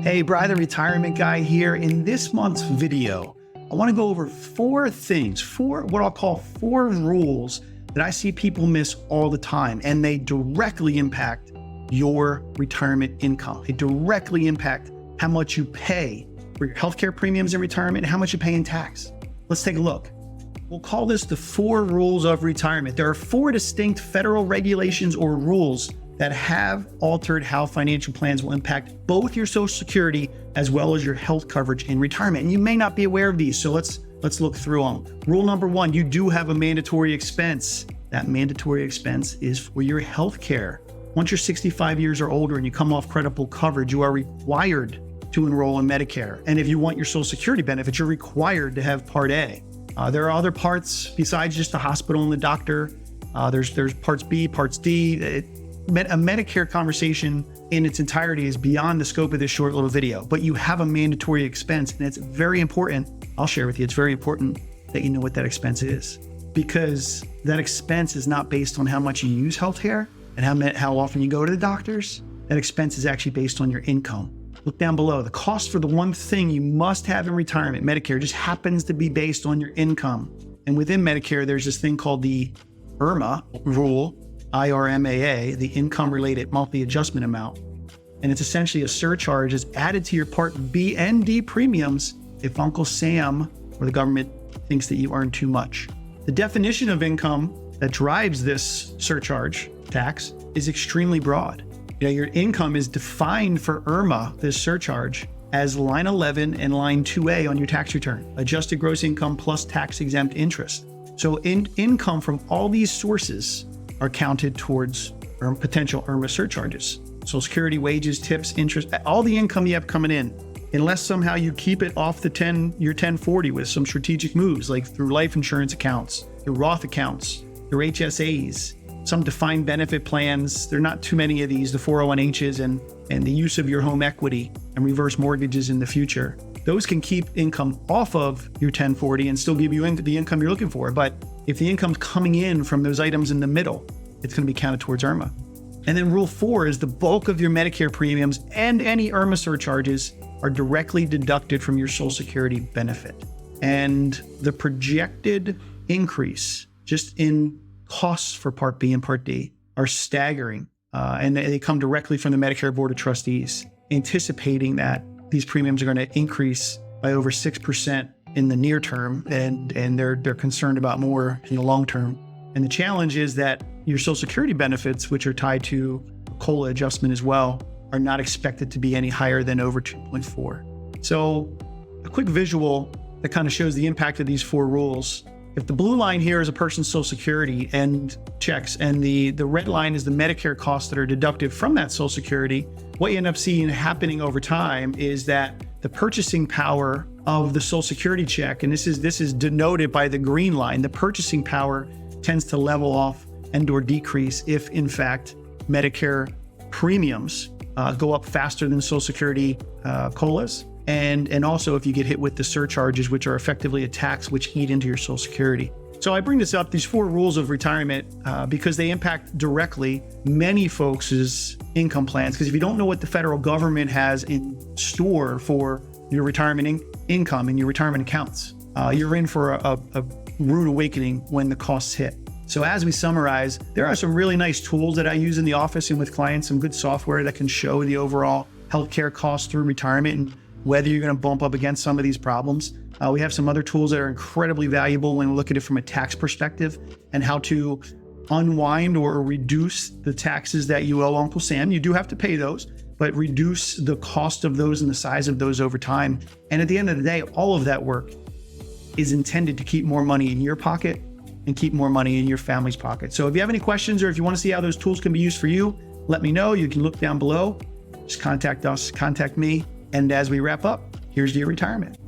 Hey, Brian, the retirement guy here. In this month's video, I want to go over four what I'll call four rules that I see people miss all the time, and they directly impact your retirement income. They directly impact how much you pay for your healthcare premiums in retirement and how much you pay in tax. Let's take a look. We'll call this the 4 rules of retirement. There are 4 distinct federal regulations or rules that have altered how financial plans will impact both your Social Security as well as your health coverage in retirement. And you may not be aware of these, so let's look through them. Rule number 1, you do have a mandatory expense. That mandatory expense is for your health care. Once you're 65 years or older and you come off credible coverage, you are required to enroll in Medicare. And if you want your Social Security benefits, you're required to have Part A. There are other parts besides just the hospital and the doctor. There's Parts B, Parts D. A Medicare conversation in its entirety is beyond the scope of this short little video, but you have a mandatory expense, and it's very important. I'll share with you, it's very important that you know what that expense is, because that expense is not based on how much you use healthcare and how often you go to the doctors. That expense is actually based on your income. Look down below. The cost for the one thing you must have in retirement, Medicare, just happens to be based on your income. And within Medicare, there's this thing called the IRMA rule, IRMAA, the income-related monthly adjustment amount. And it's essentially a surcharge is added to your Part B and D premiums if Uncle Sam or the government thinks that you earn too much. The definition of income that drives this surcharge tax is extremely broad. Your income is defined for IRMA, this surcharge, as line 11 and line 2A on your tax return, adjusted gross income plus tax-exempt interest. So income from all these sources are counted towards potential IRMA surcharges. Social Security, wages, tips, interest, all the income you have coming in, unless somehow you keep it off your 1040 with some strategic moves, like through life insurance accounts, through Roth accounts, through HSAs, some defined benefit plans. There are not too many of these, the 401h's and the use of your home equity and reverse mortgages in the future. Those can keep income off of your 1040 and still give you the income you're looking for. But if the income's coming in from those items in the middle, it's going to be counted towards IRMA. And then rule 4 is the bulk of your Medicare premiums and any IRMA surcharges are directly deducted from your Social Security benefit. And the projected increase just in costs for Part B and Part D are staggering. And they come directly from the Medicare Board of Trustees, anticipating that these premiums are going to increase by over 6% in the near term, and they're concerned about more in the long term. And the challenge is that your Social Security benefits, which are tied to COLA adjustment as well, are not expected to be any higher than over 2.4. So a quick visual that kind of shows the impact of these 4 rules. If the blue line here is a person's Social Security and checks, and the red line is the Medicare costs that are deducted from that Social Security, what you end up seeing happening over time is that the purchasing power of the Social Security check, and this is denoted by the green line, the purchasing power tends to level off and or decrease if, in fact, Medicare premiums go up faster than Social Security COLAs. And also if you get hit with the surcharges, which are effectively a tax which eat into your Social Security. So I bring this up, these 4 rules of retirement, because they impact directly many folks' income plans. Because if you don't know what the federal government has in store for your retirement income and your retirement accounts, you're in for a rude awakening when the costs hit. So as we summarize, there are some really nice tools that I use in the office and with clients, some good software that can show the overall healthcare costs through retirement and whether you're going to bump up against some of these problems. We have some other tools that are incredibly valuable when we look at it from a tax perspective and how to unwind or reduce the taxes that you owe Uncle Sam. You do have to pay those, but reduce the cost of those and the size of those over time. And at the end of the day, all of that work is intended to keep more money in your pocket and keep more money in your family's pocket. So if you have any questions or if you want to see how those tools can be used for you, let me know. You can look down below. Just contact us, contact me. And as we wrap up, here's to your retirement.